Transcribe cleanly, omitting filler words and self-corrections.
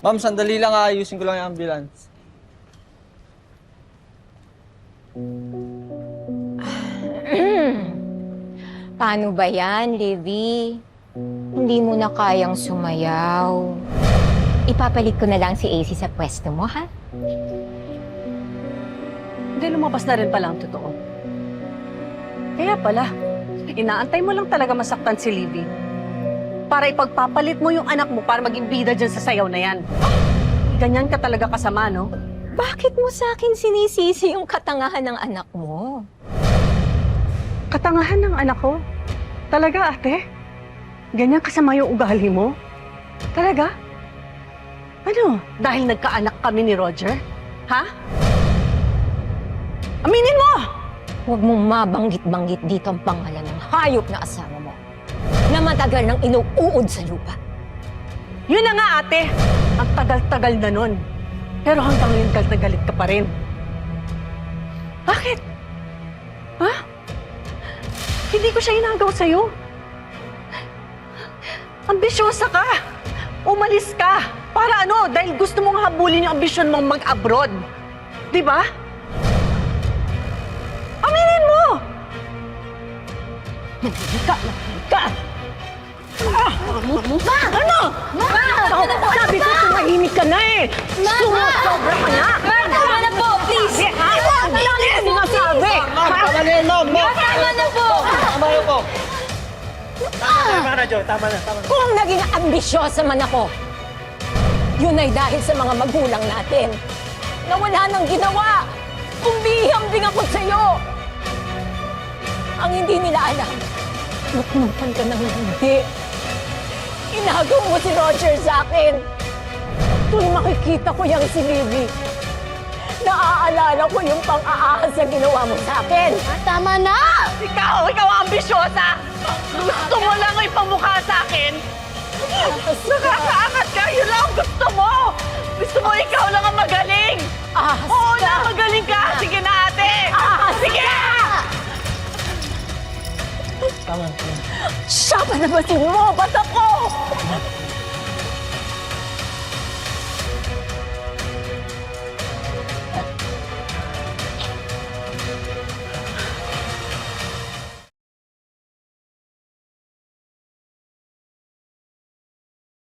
Ma'am, sandali lang, ayusin ko lang yung ambulance. Paano ba yan, Levi? Hindi mo na kayang sumayaw. Ipapalit ko na lang si AC sa pwesto mo, ha? Hindi, lumabas na rin pala ang totoo. Kaya pala, inaantay mo lang talaga masaktan si Libby. Para ipagpapalit mo yung anak mo para maging bida dyan sa sayaw na yan. Ganyan ka talaga kasama, no? Bakit mo sa akin sinisisi yung katangahan ng anak mo? Katangahan ng anak ko? Talaga, ate? Ganyan kasama yung ugali mo? Talaga? Ano? Dahil nagkaanak kami ni Roger? Ha? Aminin mo! Huwag mong mabanggit-banggit dito ang pangalan ng hayop na asawa mo na matagal nang inuuod sa lupa. Yun na nga, ate. Ang tagal-tagal na nun. Pero hanggang ngayon galit na galit ka pa rin. Bakit? Ha? Hindi ko siya inagaw sa'yo. Ambisyosa ka. Umalis ka. Para ano? Dahil gusto mong habulin yung ambisyon mong mag-abroad. Di ba? Aminin mo! Nagka! Ma! Ano? Ma! Sabi ko, tumahimik ka na eh! Sumusobra ka na! Ma! Tama na po! Please! Ano yung sinasabi? Ma'am, tama na yun, ma'am! Ma'am! Tama na po! Tama yun po! Tama na, Jo. Tama na. Kung naging ambisyosa man ako, yun ay dahil sa mga magulang natin na wala nang ginawa. Umbihambing ako sa'yo. Ang hindi nila alam, nutnutan ka ng hindi. Inagaw mo si Roger sa akin. Tuwing makikita ko yung si Libby, naaalala ko yung pang-aahas na ginawa mo sa akin. Tama na! Ikaw ang ambisyosa! Gusto mo lang ang ipamukha sa akin? Nakakaangat ka! Yun lang ang gusto mo! Gusto mo ikaw lang ang magaling! Ahas Oo ka! na, magaling ka! Sige na, ate! Ahas Sige! Siya pa naman mo, ba't ako?